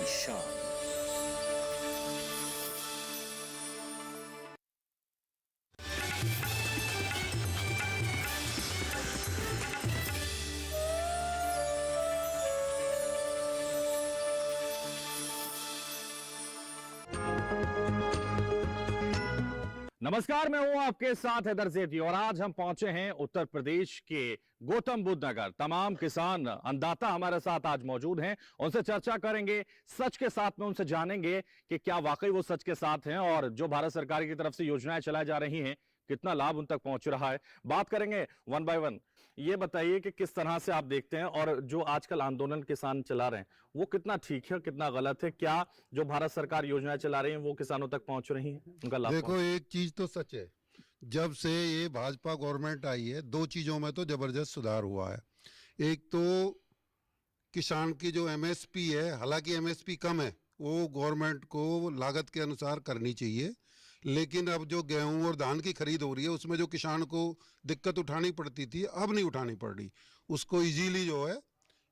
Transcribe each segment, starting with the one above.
शान। नमस्कार, मैं हूं आपके साथ हैदर सेठी और आज हम पहुंचे हैं उत्तर प्रदेश के गौतम बुद्ध नगर। तमाम किसान अन्नदाता हमारे साथ आज मौजूद हैं, उनसे चर्चा करेंगे, सच के साथ में उनसे जानेंगे कि क्या वाकई वो सच के साथ हैं और जो भारत सरकार की तरफ से योजनाएं चलाई जा रही हैं कितना लाभ उन तक पहुंच रहा है। बात करेंगे वन बाय वन। ये बताइए कि किस तरह से आप देखते हैं और जो आजकल आंदोलन किसान चला रहे हैं वो कितना ठीक है, कितना गलत है? क्या जो भारत सरकार योजनाएं चला रही है वो किसानों तक पहुंच रही है, उनका लाभ? देखो, एक चीज तो सच है, जब से ये भाजपा गवर्नमेंट आई है दो चीजों में तो जबरदस्त सुधार हुआ है। एक तो किसान की जो एमएसपी है, हालांकि एमएसपी कम है, वो गवर्नमेंट को लागत के अनुसार करनी चाहिए, लेकिन अब जो गेहूं और धान की खरीद हो रही है उसमें जो किसान को दिक्कत उठानी पड़ती थी अब नहीं उठानी पड़ रही, उसको इजीली जो है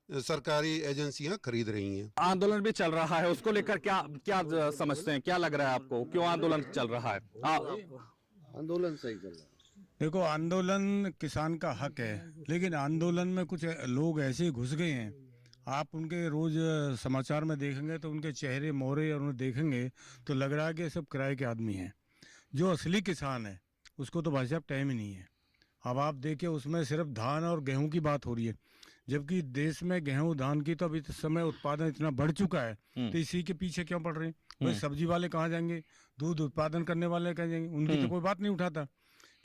सरकारी एजेंसियां खरीद रही हैं। आंदोलन भी चल रहा है, उसको लेकर क्या क्या समझते हैं? क्या लग रहा है आपको, क्यों आंदोलन चल रहा है? आंदोलन सही चल रहा है। देखो, आंदोलन किसान का हक है, लेकिन आंदोलन में कुछ लोग ऐसे घुस गए हैं। आप उनके रोज समाचार में देखेंगे तो उनके चेहरे मोहरे और उन्हें देखेंगे तो लग रहा है कि सब किराए के आदमी हैं। जो असली किसान है उसको तो भाई साहब टाइम ही नहीं है। अब आप देखिए, उसमें सिर्फ धान और गेहूं की बात हो रही है, जबकि देश में गेहूं धान की तो अभी इस समय उत्पादन इतना बढ़ चुका है, तो इसी के पीछे क्यों पड़ रहे हैं? भाई सब्जी वाले कहाँ जाएंगे, दूध उत्पादन करने वाले कहाँ जाएंगे? उनकी तो कोई बात नहीं उठाता।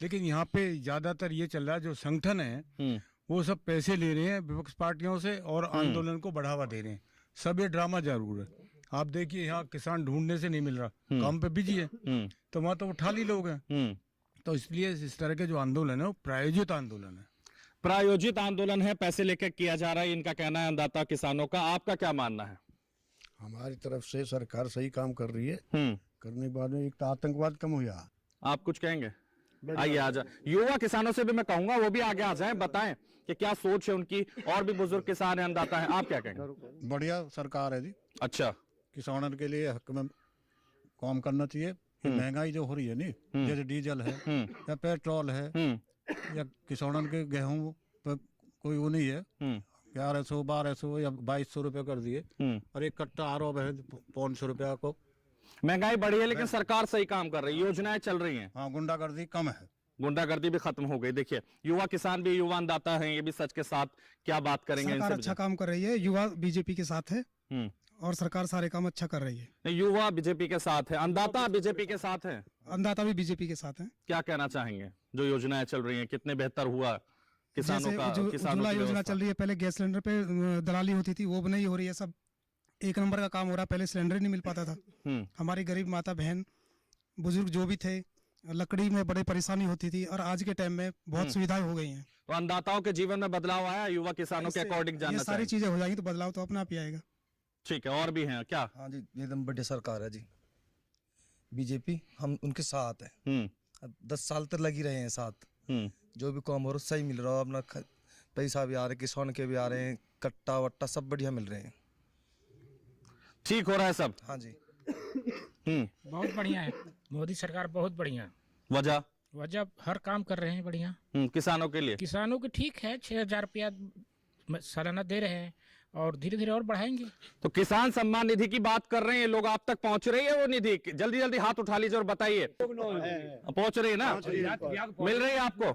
लेकिन यहाँ पे ज्यादातर ये चल रहा है, जो संगठन है वो सब पैसे ले रहे हैं विपक्ष पार्टियों से और आंदोलन को बढ़ावा दे रहे हैं। सब ये ड्रामा जरूर है। आप देखिए, यहाँ किसान ढूंढने से नहीं मिल रहा, काम पे बिजी है, तो वहाँ तो वो ठाली लोग हैं। तो इसलिए इस तरह के जो आंदोलन है वो प्रायोजित आंदोलन है। प्रायोजित आंदोलन है, पैसे लेकर किया जा रहा है, इनका कहना है अन्नदाता किसानों का। आपका क्या मानना है? हमारी तरफ से सरकार सही काम कर रही है। करने के बाद में एक तो आतंकवाद कम हुआ। आप कुछ कहेंगे? आइए, आजा युवा किसानों से भी मैं कहूंगा वो भी आगे आ जाएं, बताएं कि क्या सोच है उनकी। और भी बुजुर्ग किसान है, अन्नदाता है, आप क्या कहेंगे? बढ़िया सरकार है जी। अच्छा, किसानों के लिए हक में काम करना चाहिए। महंगाई जो हो रही है नहीं, जैसे डीजल है या पेट्रोल है या किसानों के गेहूं पर कोई वो नहीं है, 1100 1200 या 2200 रुपये कर दिए और एक कट्टा आरोप है 500 रुपया को। महंगाई बढ़ी है लेकिन सरकार सही काम कर रही है, योजनाएं चल रही हैं। हाँ, गुंडागर्दी कम है। गुंडागर्दी भी खत्म हो गई। देखिए, युवा किसान भी, युवा अन्नदाता हैं, ये भी सच के साथ क्या बात करेंगे? सरकार अच्छा काम कर रही है, युवा बीजेपी के साथ है और सरकार सारे काम अच्छा कर रही है। युवा बीजेपी के साथ है, अन्नदाता बीजेपी के साथ है, अन्नदाता भी बीजेपी के साथ है। क्या कहना चाहेंगे? जो योजनाएं चल रही हैं कितने बेहतर हुआ किसानों का? जो उज्ज्वला योजना चल रही है, पहले गैस सिलेंडर पे दलाली होती थी, वो भी नहीं हो रही है। सब एक नंबर का काम हो रहा है। पहले सिलेंडर ही नहीं मिल पाता था। हमारी गरीब माता बहन बुजुर्ग जो भी थे, लकड़ी में बड़ी परेशानी होती थी और आज के टाइम में बहुत सुविधाएं हो गई हैं। तो अन्नदाताओं के जीवन में बदलाव आया, युवा किसानों के अकॉर्डिंग जानना ये सारी चीजें हो जाएंगी तो बदलाव तो अपने आप ही आएगा। ठीक है, और भी हैं क्या? हाँ जी, एकदम बढ़िया सरकार है जी बीजेपी, हम उनके साथ हैं। 10 साल तक लगी रहे हैं साथ। जो भी काम हो रहा सही मिल रहा है, अपना पैसा भी आ रहे, किसान के भी आ रहे हैं, कट्टा वट्टा सब बढ़िया मिल रहे हैं, ठीक हो रहा है सब। हाँ जी, बहुत बढ़िया है। मोदी सरकार बहुत बढ़िया। वजह हर काम कर रहे हैं बढ़िया। किसानों के लिए, किसानों के ठीक है, 6000 रुपया सालाना दे रहे हैं और धीरे धीरे और बढ़ाएंगे। तो किसान सम्मान निधि की बात कर रहे हैं लोग, आप तक पहुंच रही है वो निधि? जल्दी जल्दी हाथ उठा लीजिए और बताइए। पहुंच रही है ना? मिल रही है आपको?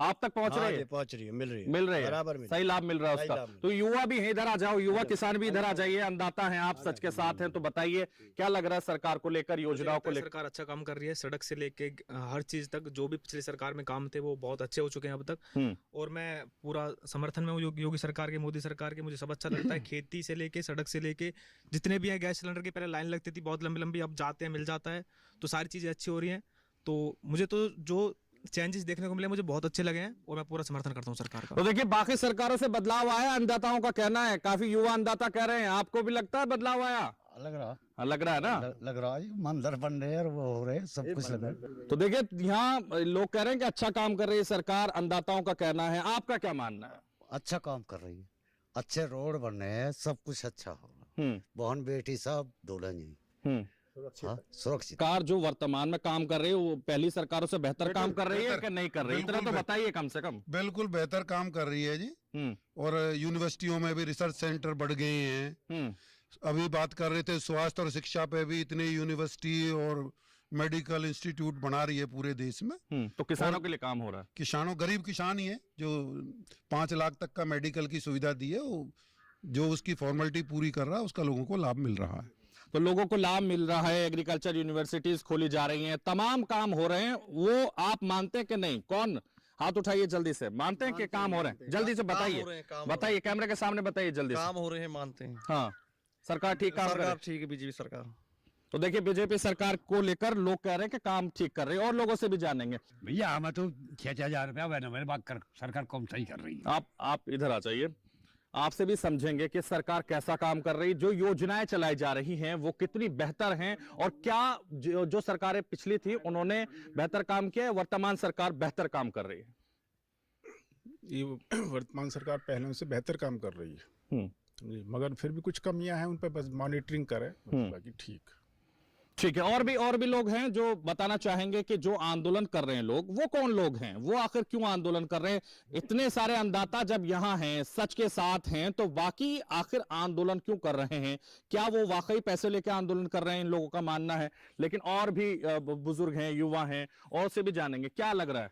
आप तक पहुंच रही है? पहुंच रही है, मिल रही है बराबर, सही लाभ मिल रहा है उसका। तो युवा भी है, इधर आ जाओ, युवा किसान भी इधर आ जाइए। अन्नदाता हैं आप, सच के साथ हैं, तो बताइए क्या लग रहा है सरकार को लेकर, योजनाओं को लेकर? सरकार अच्छा काम कर रही है, सड़क से लेके हर चीज तक। जो भी पिछली सरकार में काम थे वो बहुत अच्छे हो चुके हैं अब तक, और मैं पूरा समर्थन में हूँ योगी सरकार के, मोदी सरकार के। मुझे सब अच्छा लगता है, खेती से लेके सड़क से लेके जितने भी हैं। गैस सिलेंडर की पहले लाइन लगती थी बहुत लंबी लंबी, अब जाते हैं मिल जाता है, तो सारी चीजें अच्छी हो रही हैं। तो मुझे तो जो चेंजेस देखने को मिले मुझे बहुत अच्छे लगे हैं और मैं पूरा समर्थन करता हूं सरकार का। तो देखिए, बाकी सरकारों से बदलाव आया, अन्नदाताओं का कहना है, काफी युवा अन्नदाता कह रहे हैं। आपको भी लगता है बदलाव आया? लग रहा है ना? लग रहा है, मंदिर बन रहे हैं और वो हो रहे हैं, सब कुछ लग रहा है। तो देखिए, यहाँ लोग कह रहे हैं कि अच्छा काम कर रही है सरकार, अन्नदाताओं का कहना है। आपका क्या मानना है? अच्छा काम कर रही है, अच्छे रोड बन रहे हैं, सब कुछ अच्छा हो रहा बहन बेटी सब दुल्हन जी। हाँ, सुरक्षित। सरकार जो वर्तमान में काम कर रही है वो पहली सरकारों से बेहतर काम कर रही है कि नहीं कर रही है? इतना तो बताइए कम से कम। बिल्कुल बेहतर काम कर रही है जी। और यूनिवर्सिटियों में भी रिसर्च सेंटर बढ़ गए हैं। अभी बात कर रहे थे स्वास्थ्य और शिक्षा पे भी इतने यूनिवर्सिटी और मेडिकल इंस्टीट्यूट बना रही है पूरे देश में। तो किसानों के लिए काम हो रहा है। किसानों, गरीब किसान ही है जो 5 लाख तक का मेडिकल की सुविधा दी है, वो जो उसकी फॉर्मेलिटी पूरी कर रहा है उसका लोगों को लाभ मिल रहा है। तो लोगों को लाभ मिल रहा है, एग्रीकल्चर यूनिवर्सिटीज खोली जा रही हैं, तमाम काम हो रहे हैं, वो आप मानते हैं कि नहीं? कौन हाथ उठाइए जल्दी से, मानते हैं कि काम हो रहे हैं? जल्दी से बताइए, बताइए कैमरे के सामने बताइए जल्दी से। काम हो रहे हैं, मानते हैं। हाँ, सरकार ठीक काम कर रही है। ठीक है, बीजेपी सरकार। तो देखिए बीजेपी सरकार को लेकर लोग कह रहे हैं कि काम ठीक कर रही है, और लोगों से भी जानेंगे। भैया हमें तो 6,000 रुपया मैंने बात कर, सरकार कम सही कर रही है। आप इधर आ जाइए, आपसे भी समझेंगे कि सरकार कैसा काम कर रही है, जो योजनाएं चलाई जा रही हैं वो कितनी बेहतर हैं, और क्या जो सरकारें पिछली थी उन्होंने बेहतर काम किया है, वर्तमान सरकार बेहतर काम कर रही है? ये वर्तमान सरकार पहले से बेहतर काम कर रही है जी, मगर फिर भी कुछ कमियां हैं, उन पर बस मॉनिटरिंग करें, बाकी ठीक है। और भी लोग हैं जो बताना चाहेंगे कि जो आंदोलन कर रहे हैं लोग, वो कौन लोग हैं, वो आखिर क्यों आंदोलन कर रहे हैं? इतने सारे अन्नदाता जब यहाँ हैं, सच के साथ हैं, तो बाकी आखिर आंदोलन क्यों कर रहे हैं? क्या वो वाकई पैसे लेकर आंदोलन कर रहे हैं? इन लोगों का मानना है। लेकिन और भी बुजुर्ग हैं, युवा हैं, और से भी जानेंगे क्या लग रहा है।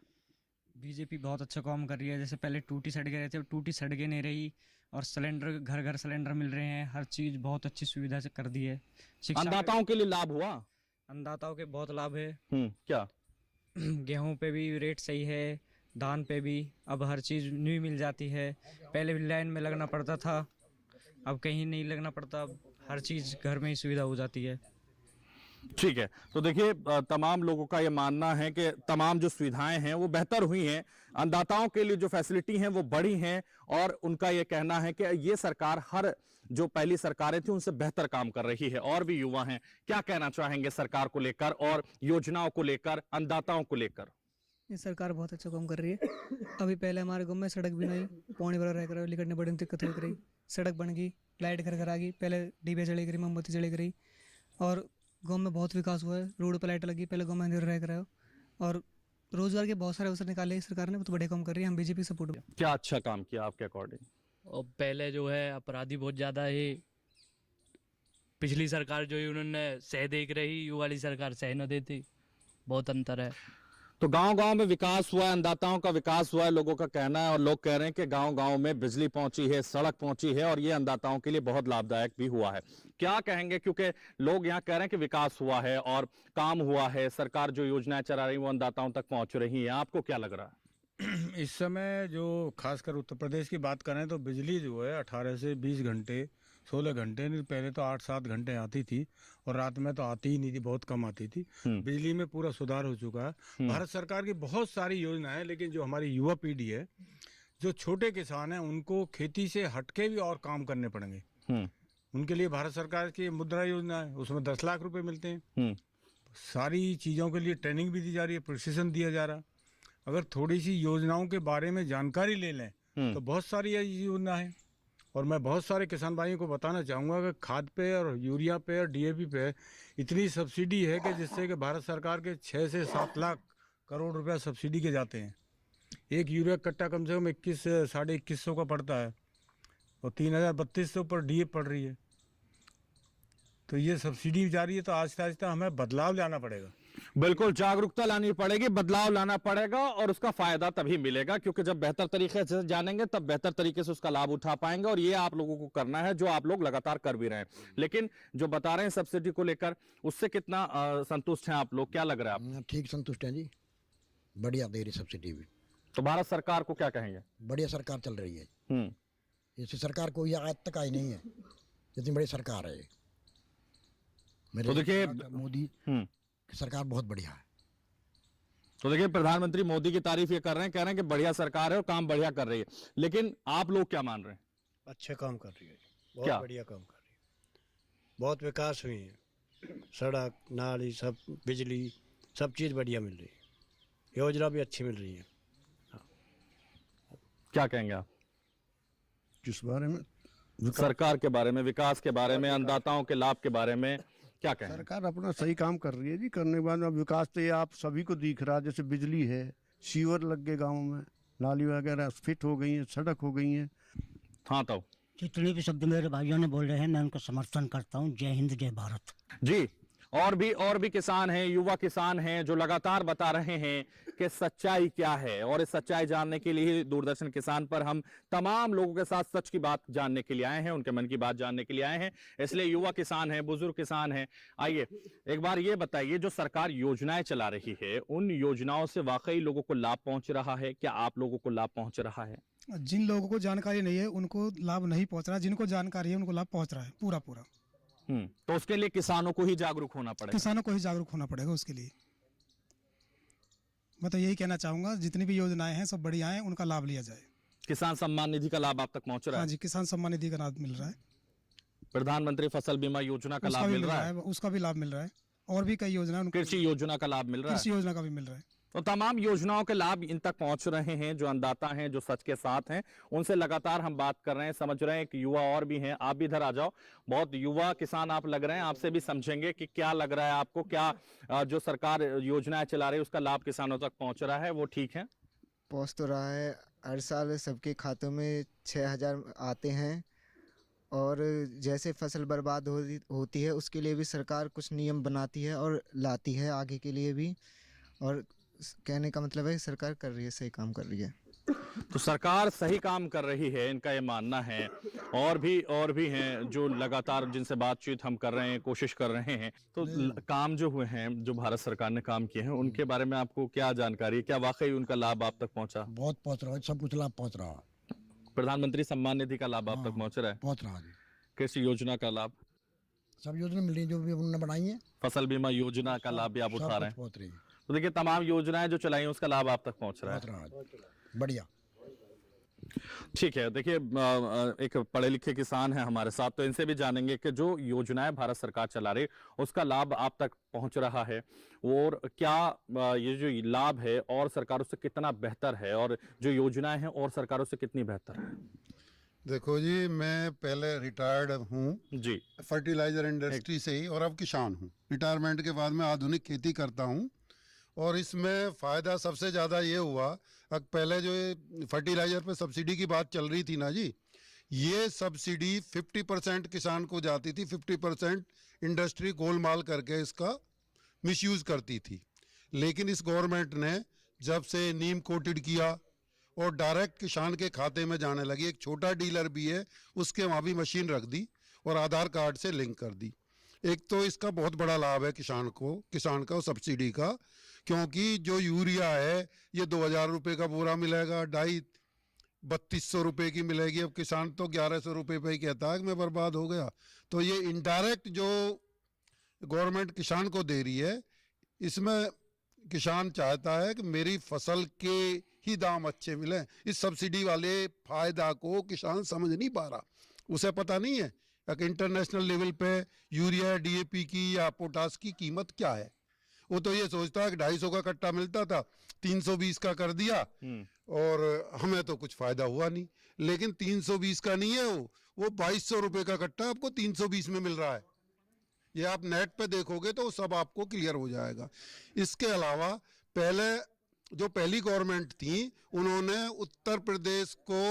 बीजेपी बहुत अच्छा काम कर रही है। जैसे पहले टूटी सड़कें रहती है, टूटी सड़कें नहीं रही, और सिलेंडर घर घर सिलेंडर मिल रहे हैं, हर चीज बहुत अच्छी सुविधा से कर दी है। अन्नदाताओं के लिए लाभ हुआ? अन्नदाताओं के बहुत लाभ है। क्या? गेहूं पे भी रेट सही है, धान पे भी अब हर चीज न्यू मिल जाती है। पहले भी लाइन में लगना पड़ता था, अब कहीं नहीं लगना पड़ता, अब हर चीज घर में ही सुविधा हो जाती है। ठीक है, तो देखिए तमाम लोगों का ये मानना है कि तमाम जो सुविधाएं हैं वो बेहतर हुई हैं, अन्नदाताओं के लिए जो फैसिलिटी हैं वो बढ़ी हैं, और उनका ये कहना है कि ये सरकार हर जो पहली सरकारें थी उनसे बेहतर काम कर रही है। और भी युवा हैं, क्या कहना चाहेंगे सरकार को लेकर और योजनाओं को लेकर, अन्नदाताओं को लेकर? ये सरकार बहुत अच्छा काम कर रही है। अभी पहले हमारे गाँव में सड़क भी नहीं, पानी भरा रह कर निकलने बड़ी दिक्कत हो रही, सड़क बन गई, लाइट घर घर आ गई, पहले डिबे जले करी, मोमबत्ती जले करी, और गाँव में बहुत विकास हुआ है। रोड पर लाइट लगी, पहले गाँव में अंधेरा रह कर है, और रोजगार के बहुत सारे अवसर निकाले सरकार ने, वो तो बड़े काम कर रही है। हम बीजेपी सपोर्ट। क्या अच्छा काम किया आपके अकॉर्डिंग? और पहले जो है अपराधी बहुत ज़्यादा है, पिछली सरकार जो है उन्होंने सह देख रही, ये वाली सरकार सह न देती, बहुत अंतर है। तो गांव-गांव में विकास हुआ है, अन्नदाताओं का विकास हुआ है, लोगों का कहना है, और लोग कह रहे हैं कि गांव-गांव में बिजली पहुंची है, सड़क पहुंची है, और ये अन्नदाताओं के लिए बहुत लाभदायक भी हुआ है। क्या कहेंगे, क्योंकि लोग यहाँ कह रहे हैं कि विकास हुआ है और काम हुआ है, सरकार जो योजनाएं चला रही है वो अन्नदाताओं तक पहुंच रही है, आपको क्या लग रहा है? इस समय जो खासकर उत्तर प्रदेश की बात करें तो बिजली जो है 18 से 20 घंटे 16 घंटे नहीं, पहले तो 8-7 घंटे आती थी, और रात में तो आती ही नहीं थी, बहुत कम आती थी। बिजली में पूरा सुधार हो चुका है। भारत सरकार की बहुत सारी योजनाएं, लेकिन जो हमारी युवा पीढ़ी है, जो छोटे किसान हैं, उनको खेती से हटके भी और काम करने पड़ेंगे। उनके लिए भारत सरकार की मुद्रा योजना है, उसमें 10 लाख रुपए मिलते हैं। सारी चीज़ों के लिए ट्रेनिंग भी दी जा रही है, प्रशिक्षण दिया जा रहा है। अगर थोड़ी सी योजनाओं के बारे में जानकारी ले लें तो बहुत सारी योजना है, और मैं बहुत सारे किसान भाइयों को बताना चाहूँगा कि खाद पे और यूरिया पे और डीएपी पे इतनी सब्सिडी है कि जिससे कि भारत सरकार के 6 से 7 लाख करोड़ रुपया सब्सिडी के जाते हैं। एक यूरिया कट्टा कम से कम 21-2150 का पड़ता है, और 3032 पर डीएपी पड़ रही है। तो ये सब्सिडी जा रही है, तो आहिस्ता आहिस्ता हमें बदलाव लाना पड़ेगा। बिल्कुल, जागरूकता लानी पड़ेगी, बदलाव लाना पड़ेगा, और उसका फायदा तभी मिलेगा, क्योंकि जब बेहतर तरीके से जानेंगे तब बेहतर तरीके से उसका लाभ उठा पाएंगे, और ये आप लोगों को करना है, जो आप लोग लगातार कर भी रहे हैं। लेकिन जो बता रहे हैं सब्सिडी को लेकर, उससे कितना संतुष्ट हैं आप लोग, क्या लग रहा है आप? ठीक संतुष्ट हैं जी, बढ़िया दे रही सब्सिडी भी। तो भारत सरकार को क्या कहेंगे? बढ़िया सरकार चल रही है। इस सरकार को ये आज तक आई नहीं है, इतनी बड़ी सरकार है। तो देखिए मोदी सरकार बहुत बढ़िया है। तो देखिए प्रधानमंत्री मोदी की तारीफ ये कर रहे हैं, कह रहे हैं कि बढ़िया सरकार है और काम बढ़िया कर रही है, लेकिन आप लोग क्या मान रहे हैं? अच्छे काम कर रही है, बहुत क्या? बढ़िया काम कर रही है, बहुत विकास हुई है, सड़क नाली सब, बिजली सब चीज़ बढ़िया मिल रही है, योजना भी अच्छी मिल रही है। क्या कहेंगे आप? किस बारे में? सरकार के बारे में, विकास के बारे में, अन्नदाताओं के लाभ के बारे में क्या कहें? सरकार अपना सही काम कर रही है जी। करने के बाद अब विकास तो ये आप सभी को दिख रहा है, जैसे बिजली है, सीवर लग गए गाँव में, नाली वगैरह फिट हो गई है, सड़क हो गई है। हाँ तो जितने भी शब्द मेरे भाइयों ने बोल रहे हैं मैं उनका समर्थन करता हूँ। जय हिंद, जय भारत जी। और भी किसान हैं, युवा किसान हैं जो लगातार बता रहे हैं कि सच्चाई क्या है, और इस सच्चाई जानने के लिए दूरदर्शन किसान पर हम तमाम लोगों के साथ सच की बात जानने के लिए आए हैं, उनके मन की बात जानने के लिए आए हैं। इसलिए युवा किसान हैं, बुजुर्ग किसान हैं। आइए एक बार ये बताइए, जो सरकार योजनाएं चला रही है उन योजनाओं से वाकई लोगों को लाभ पहुंच रहा है? क्या आप लोगों को लाभ पहुंच रहा है? जिन लोगों को जानकारी नहीं है उनको लाभ नहीं पहुंच रहा, जिनको जानकारी है उनको लाभ पहुंच रहा है पूरा। तो उसके लिए किसानों को ही जागरूक होना पड़ेगा। किसानों को ही जागरूक होना पड़ेगा उसके लिए। मैं तो यही कहना चाहूंगा, जितनी भी योजनाएं हैं सब बढ़िया हैं, उनका लाभ लिया जाए। किसान सम्मान निधि का लाभ आप तक पहुंच रहा है? हाँ जी, किसान सम्मान निधि का लाभ मिल रहा है। प्रधानमंत्री फसल बीमा योजना का लाभ मिल रहा है? उसका भी लाभ मिल रहा है। और भी कई योजना, कृषि योजना का लाभ मिल रहा है? कृषि योजना का भी मिल रहा है। तो तमाम योजनाओं के लाभ इन तक पहुंच रहे हैं। जो अन्नदाता हैं, जो सच के साथ हैं, उनसे लगातार हम बात कर रहे हैं, समझ रहे हैं कि युवा और भी हैं। आप भी इधर आ जाओ, बहुत युवा किसान आप लग रहे हैं, आपसे भी समझेंगे कि क्या लग रहा है आपको, क्या जो सरकार योजनाएं चला रही है उसका लाभ किसानों तक पहुंच रहा है? वो ठीक है, पहुंच तो रहा है। हर साल सबके खातों में 6,000 आते हैं, और जैसे फसल बर्बाद होती है उसके लिए भी सरकार कुछ नियम बनाती है और लाती है आगे के लिए भी। और कहने का मतलब है सरकार कर रही है, सही काम कर रही है। तो सरकार सही काम कर रही है, इनका ये मानना है। और भी हैं जो लगातार जिनसे बातचीत हम कर रहे हैं, कोशिश कर रहे हैं। तो काम जो हुए हैं, जो भारत सरकार ने काम किए हैं, उनके बारे में आपको क्या जानकारी है? क्या वाकई उनका लाभ आप तक पहुंचा? बहुत पहुंच रहा है, सब कुछ लाभ पहुंच रहा है। प्रधानमंत्री सम्मान निधि का लाभ आप तक पहुंच रहा है? पहुंच रहा है। कृषि योजना का लाभ, सब योजना मिल रही है जो भी उन्होंने बनाई है। फसल बीमा योजना का लाभ भी आप उठा रहे हैं? पहुंच रही है। तो देखिए, तमाम योजनाएं जो चलाई हैं उसका लाभ आप तक पहुंच रहा है। बढ़िया, ठीक है। देखिए, एक पढ़े लिखे किसान है हमारे साथ, तो इनसे भी जानेंगे कि जो योजनाएं भारत सरकार चला रही उसका लाभ आप तक पहुंच रहा है, और क्या ये जो लाभ है और सरकारों से कितना बेहतर है, और जो योजनाएं हैं और सरकारों से कितनी बेहतर है? देखो जी, मैं पहले रिटायर्ड हूँ जी, फर्टिलाइजर इंडस्ट्री से ही, और अब किसान हूँ। रिटायरमेंट के बाद मैं आधुनिक खेती करता हूँ, और इसमें फ़ायदा सबसे ज़्यादा ये हुआ, पहले जो फर्टिलाइज़र पे सब्सिडी की बात चल रही थी ना जी, ये सब्सिडी 50% किसान को जाती थी, 50% इंडस्ट्री गोलमाल करके इसका मिसयूज़ करती थी। लेकिन इस गवर्नमेंट ने जब से नीम कोटेड किया और डायरेक्ट किसान के खाते में जाने लगी, एक छोटा डीलर भी है उसके वहाँ भी मशीन रख दी और आधार कार्ड से लिंक कर दी। एक तो इसका बहुत बड़ा लाभ है किसान का सब्सिडी का, क्योंकि जो यूरिया है ये 2,000 रुपये का बोरा मिलेगा, डाई 3,200 रुपये की मिलेगी। अब किसान तो 1,100 रुपये पे ही कहता है कि मैं बर्बाद हो गया। तो ये इनडायरेक्ट जो गवर्नमेंट किसान को दे रही है, इसमें किसान चाहता है कि मेरी फसल के ही दाम अच्छे मिले। इस सब्सिडी वाले फायदा को किसान समझ नहीं पा रहा, उसे पता नहीं है कि इंटरनेशनल लेवल पे यूरिया, DAP की या पोटास की कीमत क्या है। वो तो ये सोचता है कि 250 का कट्टा मिलता था, 320 का कर दिया और हमें तो कुछ फायदा हुआ नहीं। लेकिन 320 का नहीं है, वो 2,200 रुपये का कट्टा आपको 320 में मिल रहा है। ये आप नेट पे देखोगे तो सब आपको क्लियर हो जाएगा। इसके अलावा पहली गवर्नमेंट थी, उन्होंने उत्तर प्रदेश को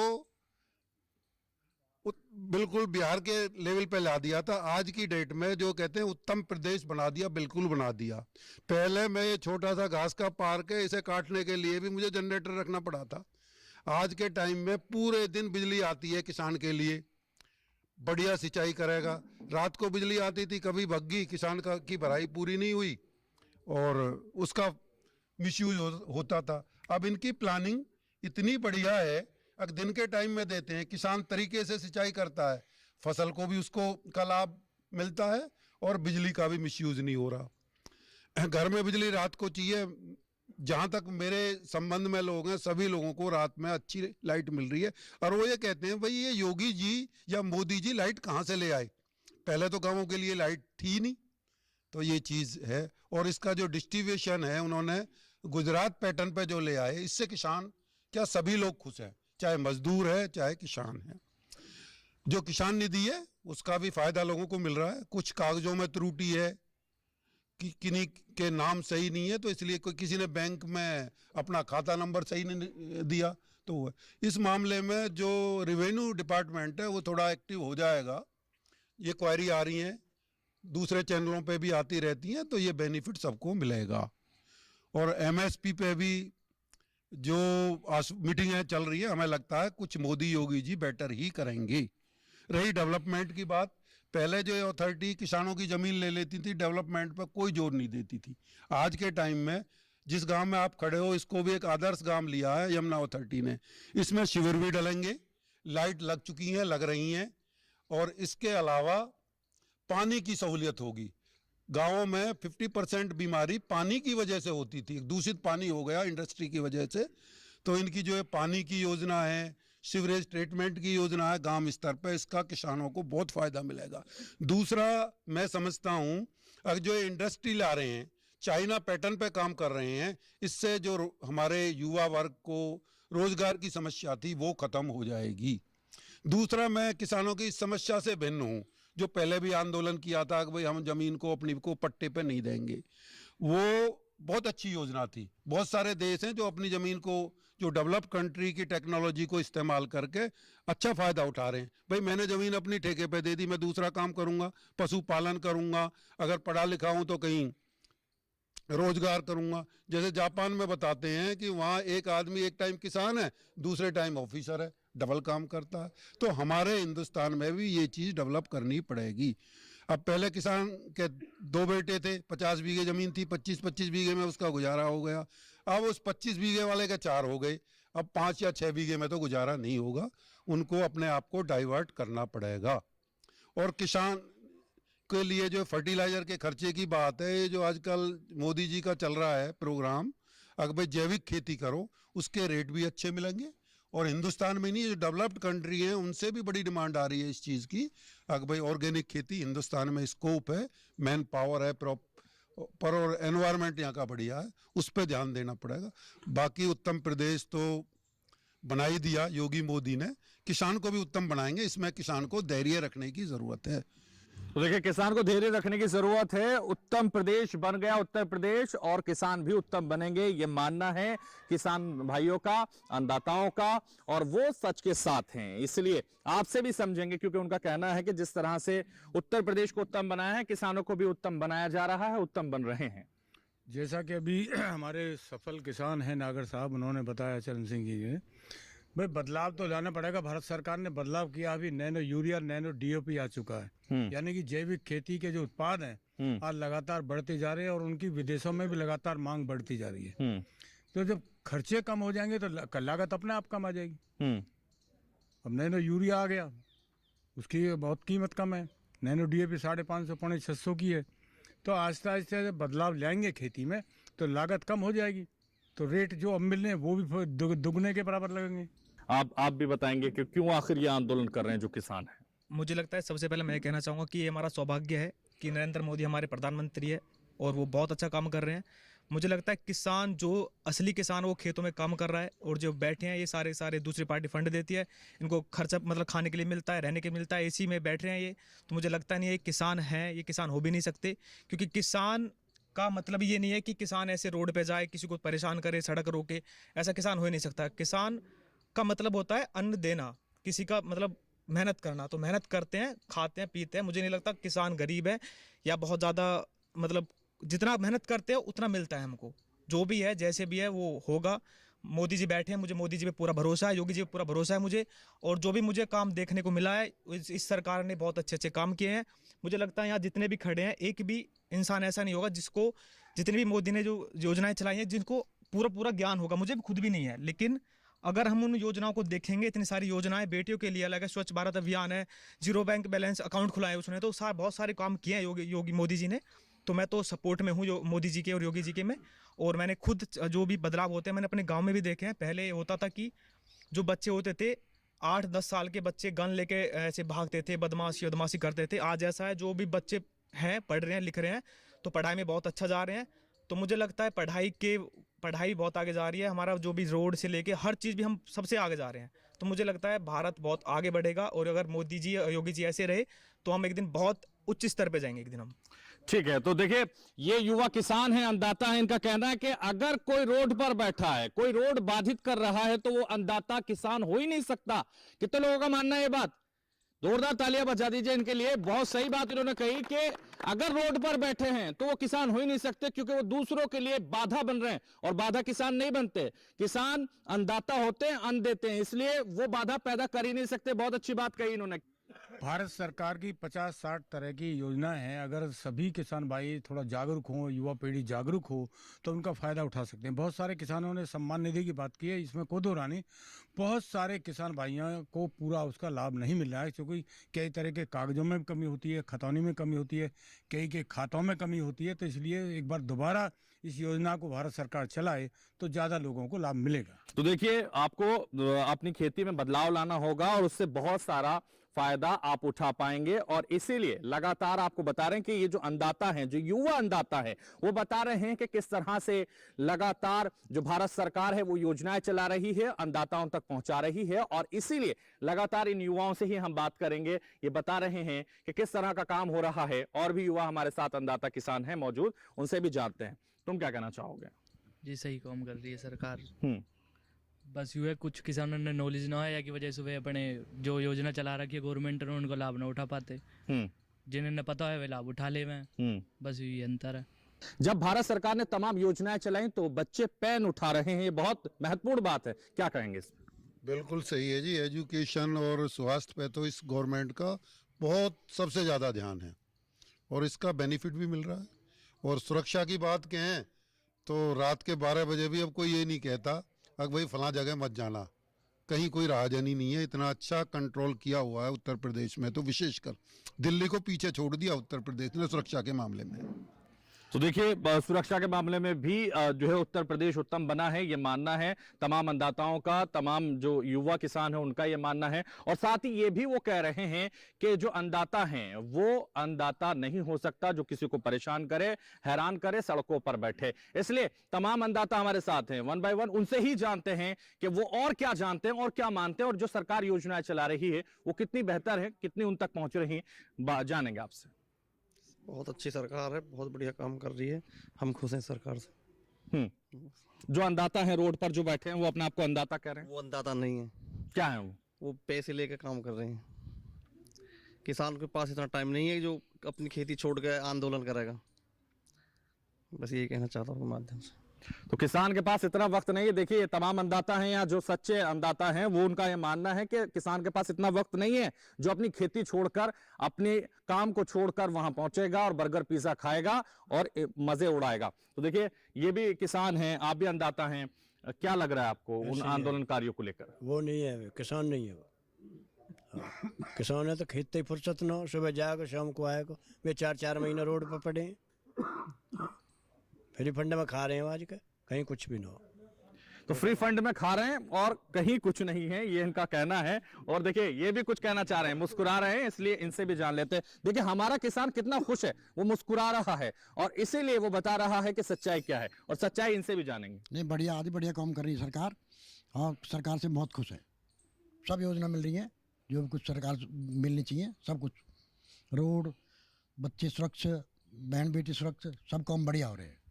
बिल्कुल बिहार के लेवल पे ला दिया था। आज की डेट में जो कहते हैं उत्तम प्रदेश बना दिया, बिल्कुल बना दिया। पहले मैं ये छोटा सा घास का पार्क है, इसे काटने के लिए भी मुझे जनरेटर रखना पड़ा था। आज के टाइम में पूरे दिन बिजली आती है किसान के लिए, बढ़िया सिंचाई करेगा। रात को बिजली आती थी, कभी भग्गी, किसान की भराई पूरी नहीं हुई और उसका मिसयूज होता था। अब इनकी प्लानिंग इतनी बढ़िया है, अगर दिन के टाइम में देते हैं, किसान तरीके से सिंचाई करता है, फसल को भी उसको का लाभ मिलता है और बिजली का भी मिसयूज नहीं हो रहा। घर में बिजली रात को चाहिए, जहाँ तक मेरे संबंध में लोग हैं सभी लोगों को रात में अच्छी लाइट मिल रही है। और वो ये कहते हैं भाई ये योगी जी या मोदी जी लाइट कहाँ से ले आए, पहले तो गाँवों के लिए लाइट थी नहीं। तो ये चीज़ है। और इसका जो डिस्ट्रीब्यूशन है उन्होंने गुजरात पैटर्न पे जो ले आए, इससे किसान क्या सभी लोग खुश हैं, चाहे मजदूर है चाहे किसान है। जो किसान निधि है उसका भी फायदा लोगों को मिल रहा है। कुछ कागजों में त्रुटि है कि किन्हीं के नाम सही नहीं है, तो इसलिए कोई किसी ने बैंक में अपना खाता नंबर सही नहीं दिया, तो वो है। इस मामले में जो रेवेन्यू डिपार्टमेंट है वो थोड़ा एक्टिव हो जाएगा। ये क्वायरी आ रही हैं, दूसरे चैनलों पे भी आती रहती हैं, तो ये बेनिफिट सबको मिलेगा। और एमएसपी पे भी जो मीटिंगें चल रही है, हमें लगता है कुछ मोदी योगी जी बेटर ही करेंगे। रही डेवलपमेंट की बात, पहले जो अथॉरिटी किसानों की ज़मीन ले लेती थी, डेवलपमेंट पर कोई जोर नहीं देती थी। आज के टाइम में जिस गांव में आप खड़े हो, इसको भी एक आदर्श गांव लिया है यमुना अथॉरिटी ने। इसमें शिविर भी डलेंगे, लाइट लग चुकी हैं, लग रही हैं, और इसके अलावा पानी की सहूलियत होगी। गाँवों में 50% बीमारी पानी की वजह से होती थी, दूषित पानी हो गया इंडस्ट्री की वजह से। तो इनकी जो है पानी की योजना है, सीवरेज ट्रीटमेंट की योजना है गांव स्तर पर, इसका किसानों को बहुत फ़ायदा मिलेगा। दूसरा मैं समझता हूं, अगर जो इंडस्ट्री ला रहे हैं, चाइना पैटर्न पे काम कर रहे हैं, इससे जो हमारे युवा वर्ग को रोजगार की समस्या थी वो ख़त्म हो जाएगी। दूसरा, मैं किसानों की इस समस्या से भिन्न हूँ, जो पहले भी आंदोलन किया था कि भाई हम ज़मीन को अपनी को पट्टे पे नहीं देंगे। वो बहुत अच्छी योजना थी। बहुत सारे देश हैं जो अपनी ज़मीन को, जो डेवलप कंट्री की टेक्नोलॉजी को इस्तेमाल करके अच्छा फ़ायदा उठा रहे हैं। भाई मैंने ज़मीन अपनी ठेके पे दे दी, मैं दूसरा काम करूँगा, पशुपालन करूँगा, अगर पढ़ा लिखा हूँ तो कहीं रोजगार करूँगा। जैसे जापान में बताते हैं कि वहाँ एक आदमी एक टाइम किसान है, दूसरे टाइम ऑफिसर है, डबल काम करता है। तो हमारे हिंदुस्तान में भी ये चीज़ डेवलप करनी पड़ेगी। अब पहले किसान के 2 बेटे थे, 50 बीघे ज़मीन थी, 25-25 बीघे में उसका गुजारा हो गया। अब उस 25 बीघे वाले के 4 हो गए, अब 5 या 6 बीघे में तो गुजारा नहीं होगा, उनको अपने आप को डाइवर्ट करना पड़ेगा। और किसान के लिए जो फर्टिलाइज़र के खर्चे की बात है, ये जो आजकल मोदी जी का चल रहा है प्रोग्राम, अगर भाई जैविक खेती करो, उसके रेट भी अच्छे मिलेंगे। और हिंदुस्तान में नहीं, जो डेवलप्ड कंट्री है उनसे भी बड़ी डिमांड आ रही है इस चीज़ की। अगर भाई ऑर्गेनिक खेती हिंदुस्तान में स्कोप है, मैन पावर है पर, और एनवायरनमेंट यहाँ का बढ़िया है, उस पर ध्यान देना पड़ेगा। बाकी उत्तम प्रदेश तो बना ही दिया योगी मोदी ने, किसान को भी उत्तम बनाएंगे। इसमें किसान को धैर्य रखने की ज़रूरत है। तो देखिए, किसान को धैर्य रखने की जरूरत है। उत्तम प्रदेश बन गया उत्तर प्रदेश, और किसान भी उत्तम बनेंगे, ये मानना है किसान भाइयों का, अन्नदाताओं का, और वो सच के साथ हैं। इसलिए आपसे भी समझेंगे, क्योंकि उनका कहना है कि जिस तरह से उत्तर प्रदेश को उत्तम बनाया है, किसानों को भी उत्तम बनाया जा रहा है, उत्तम बन रहे हैं। जैसा कि अभी हमारे सफल किसान हैं नागर साहब, उन्होंने बताया, चरण सिंह जी ने, भाई बदलाव तो लाना पड़ेगा। भारत सरकार ने बदलाव किया, अभी नैनो यूरिया, नैनो डीओपी आ चुका है, यानी कि जैविक खेती के जो उत्पाद हैं आज लगातार बढ़ते जा रहे हैं, और उनकी विदेशों में भी लगातार मांग बढ़ती जा रही है। तो जब खर्चे कम हो जाएंगे तो लागत अपने आप कम आ जाएगी। अब नैनो यूरिया आ गया, उसकी बहुत कीमत कम है, नैनो डीएपी 550 पौने 600 की है। तो आहिस्ता आहिस्ता जब बदलाव लाएंगे खेती में तो लागत कम हो जाएगी, तो रेट जो अब मिलने वो भी दुगने के बराबर लगेंगे। आप भी बताएंगे कि क्यों आखिर ये आंदोलन कर रहे हैं जो किसान हैं? मुझे लगता है सबसे पहले मैं कहना चाहूँगा कि ये हमारा सौभाग्य है कि नरेंद्र मोदी हमारे प्रधानमंत्री है, और वो बहुत अच्छा काम कर रहे हैं। मुझे लगता है किसान, जो असली किसान वो खेतों में काम कर रहा है, और जो बैठे हैं ये सारे दूसरी पार्टी फंड देती है, इनको खर्चा मतलब खाने के लिए मिलता है, रहने के लिए मिलता है, एसी में बैठ रहे हैं ये। तो मुझे लगता नहीं है किसान है, ये किसान हो भी नहीं सकते, क्योंकि किसान का मतलब ये नहीं है कि किसान ऐसे रोड पे जाए, किसी को परेशान करे, सड़क रोके, ऐसा किसान हो ही नहीं सकता। किसान का मतलब होता है अन्न देना, किसी का मतलब मेहनत करना। तो मेहनत करते हैं, खाते हैं, पीते हैं। मुझे नहीं लगता किसान गरीब है या बहुत ज़्यादा, मतलब जितना मेहनत करते हैं उतना मिलता है हमको। जो भी है, जैसे भी है वो होगा। मोदी जी बैठे हैं, मुझे मोदी जी पे पूरा भरोसा है, योगी जी पे पूरा भरोसा है मुझे। और जो भी मुझे काम देखने को मिला है, इस सरकार ने बहुत अच्छे काम किए हैं। मुझे लगता है यहाँ जितने भी खड़े हैं, एक भी इंसान ऐसा नहीं होगा जिसको, जितने भी मोदी ने जो योजनाएं चलाई हैं, जिनको पूरा ज्ञान होगा। मुझे भी खुद भी नहीं है, लेकिन अगर हम उन योजनाओं को देखेंगे, इतनी सारी योजनाएं बेटियों के लिए अलग है, स्वच्छ भारत अभियान है, जीरो बैंक बैलेंस अकाउंट खुलाए उसने, तो बहुत सारे काम किए हैं योगी मोदी जी ने। तो मैं तो सपोर्ट में हूँ मोदी जी के और योगी जी के में। और मैंने खुद जो भी बदलाव होते हैं मैंने अपने गांव में भी देखे हैं। पहले होता था कि जो बच्चे होते थे 8-10 साल के बच्चे गन लेके ऐसे भागते थे, बदमाशी करते थे। आज ऐसा है, जो भी बच्चे हैं पढ़ रहे हैं, लिख रहे हैं, तो पढ़ाई में बहुत अच्छा जा रहे हैं। तो मुझे लगता है पढ़ाई बहुत आगे जा रही है। हमारा जो भी रोड से लेके हर चीज़ भी हम सबसे आगे जा रहे हैं। तो मुझे लगता है भारत बहुत आगे बढ़ेगा। और अगर मोदी जी योगी जी ऐसे रहे तो हम एक दिन बहुत उच्च स्तर पे जाएंगे एक दिन हम। ठीक है, तो देखिए ये युवा किसान हैं, अन्नदाता हैं, इनका कहना है कि अगर कोई रोड पर बैठा है, कोई रोड बाधित कर रहा है, तो वो अन्नदाता किसान हो ही नहीं सकता। कितने लोगों का मानना है ये बात? जोरदार तालियां बजा दीजिए इनके लिए। बहुत सही बात इन्होंने कही कि अगर रोड पर बैठे हैं तो वो किसान हो ही नहीं सकते, क्योंकि वो दूसरों के लिए बाधा बन रहे हैं, और बाधा किसान नहीं बनते। किसान अन्नदाता होते हैं, अन्न देते हैं, इसलिए वो बाधा पैदा कर ही नहीं सकते। बहुत अच्छी बात कही इन्होंने। भारत सरकार की 50-60 तरह की योजना है। अगर सभी किसान भाई थोड़ा जागरूक हो, युवा पीढ़ी जागरूक हो, तो उनका फायदा उठा सकते हैं। बहुत सारे किसानों ने सम्मान निधि की बात की है, इसमें कोई दो राय नहीं। बहुत सारे किसान भाइयों को पूरा उसका लाभ नहीं मिल रहा है, क्योंकि कई तरह के कागजों में कमी होती है, खतौनी में कमी होती है, कई के खातों में कमी होती है। तो इसलिए एक बार दोबारा इस योजना को भारत सरकार चलाए तो ज्यादा लोगों को लाभ मिलेगा। तो देखिए, आपको अपनी खेती में बदलाव लाना होगा और उससे बहुत सारा फायदा आप उठा पाएंगे। और इसीलिए लगातार आपको बता रहे हैं कि ये जो अन्नदाता हैं, जो युवा अन्नदाता है, वो बता रहे हैं कि किस तरह से लगातार जो भारत सरकार है वो योजनाएं चला रही है, अन्नदाताओं तक पहुंचा रही है। और इसीलिए लगातार इन युवाओं से ही हम बात करेंगे। ये बता रहे हैं कि किस तरह का काम हो रहा है। और भी युवा हमारे साथ अन्नदाता किसान हैं मौजूद, उनसे भी जानते हैं। तुम क्या कहना चाहोगे? जी सही काम कर रही है सरकार। बस यूँ है, कुछ किसानों ने नॉलेज ना है की वजह से वे अपने जो योजना चला रखी है गवर्नमेंट ने, उनको लाभ ना उठा पाते। जिन्हें पता है वे लाभ उठा ले में, बस यही अंतर है। जब भारत सरकार ने तमाम योजनाएं चलाई तो बच्चे पैन उठा रहे हैं, ये बहुत महत्वपूर्ण बात है। क्या कहेंगे इस? बिल्कुल सही है जी। एजुकेशन और स्वास्थ्य पे तो इस गवर्नमेंट का बहुत सबसे ज़्यादा ध्यान है, और इसका बेनिफिट भी मिल रहा है। और सुरक्षा की बात कहें तो रात के 12 बजे भी अब कोई ये नहीं कहता अब भाई फला जगह मत जाना, कहीं कोई राहजनी नहीं है। इतना अच्छा कंट्रोल किया हुआ है उत्तर प्रदेश में, तो विशेषकर दिल्ली को पीछे छोड़ दिया उत्तर प्रदेश ने सुरक्षा के मामले में। तो देखिए, सुरक्षा के मामले में भी जो है उत्तर प्रदेश उत्तम बना है, ये मानना है तमाम अन्नदाताओं का, तमाम जो युवा किसान है उनका ये मानना है। और साथ ही ये भी वो कह रहे हैं कि जो अन्नदाता हैं वो अन्नदाता नहीं हो सकता जो किसी को परेशान करे, हैरान करे, सड़कों पर बैठे। इसलिए तमाम अन्नदाता हमारे साथ हैं, 1 बाय 1 उनसे ही जानते हैं कि वो और क्या जानते हैं और क्या मानते हैं, और जो सरकार योजनाएं चला रही है वो कितनी बेहतर है, कितनी उन तक पहुंच रही है, जानेंगे आपसे। बहुत अच्छी सरकार है, बहुत बढ़िया काम कर रही है, हम खुश हैं सरकार से। जो अन्नदाता है रोड पर जो बैठे हैं वो अपने आप को अन्नदाता कह रहे हैं? वो अन्नदाता नहीं है। क्या है वो पैसे लेके काम कर रहे हैं। किसान के पास इतना टाइम नहीं है जो अपनी खेती छोड़ के आंदोलन करेगा। बस यही कहना चाहता हूँ माध्यम से। तो किसान के पास इतना वक्त नहीं है। देखिए, ये तमाम अन्नदाता हैं या जो सच्चे अन्नदाता हैं वो उनका ये मानना है कि किसान के पास इतना वक्त नहीं है जो अपनी खेती छोड़कर, अपने काम को छोड़कर वहां पहुंचेगा और बर्गर पिज्जा खाएगा और मजे उड़ाएगा। तो देखिए, ये भी किसान हैं, आप भी अन्नदाता हैं, क्या लग रहा है आपको उन आंदोलनकारियों को लेकर? वो नहीं है, किसान नहीं है वो। किसान है तो खेती फुर्सत ना हो, सुबह जाएगा शाम को आएगा। वे 4-4 महीने रोड पर पड़े हैं, फ्री फंड में खा रहे हैं आज के, कहीं कुछ भी ना हो। तो फ्री फंड में खा रहे हैं और कहीं कुछ नहीं है, ये इनका कहना है। और देखिए, ये भी कुछ कहना चाह रहे हैं, मुस्कुरा रहे हैं, इसलिए इनसे भी जान लेते हैं। देखिए, हमारा किसान कितना खुश है, वो मुस्कुरा रहा है और इसीलिए वो बता रहा है कि सच्चाई क्या है, और सच्चाई इनसे भी जानेंगे। नहीं, बढ़िया, आधी बढ़िया काम कर रही है सरकार, और सरकार से बहुत खुश है। सब योजना मिल रही है जो भी कुछ सरकार मिलनी चाहिए, सब कुछ। रोड, बच्चे सुरक्षा, बहन बेटी सुरक्षा, सब काम बढ़िया हो रहे हैं।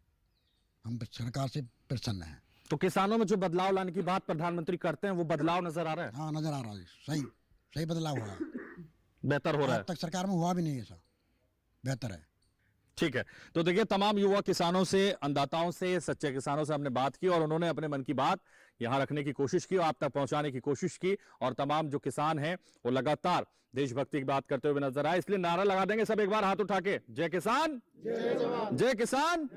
हम सरकार से प्रसन्न हैं। तो किसानों में जो बदलाव लाने की बात प्रधानमंत्री करते हैं, वो बदलाव नजर आ रहा है? हाँ, नजर आ रहा है। सही बदलाव हो रहा है, बेहतर हो रहा है। अब तक सरकार में हुआ भी नहीं ऐसा, बेहतर है। ठीक है, तो देखिए, तमाम युवा किसानों से, अन्नदाताओं से, सच्चे किसानों से हमने बात की और उन्होंने अपने मन की बात यहां रखने की कोशिश की और आप तक पहुंचाने की कोशिश की। और तमाम जो किसान हैं वो लगातार देशभक्ति की बात करते हुए नजर आए। इसलिए नारा लगा देंगे सब एक बार हाथ उठा के, जय किसान, जय किसान,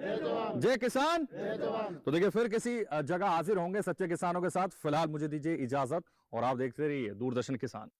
जय किसान। तो देखिए, फिर किसी जगह हाजिर होंगे सच्चे किसानों के साथ। फिलहाल मुझे दीजिए इजाजत और आप देखते रहिए दूरदर्शन किसान।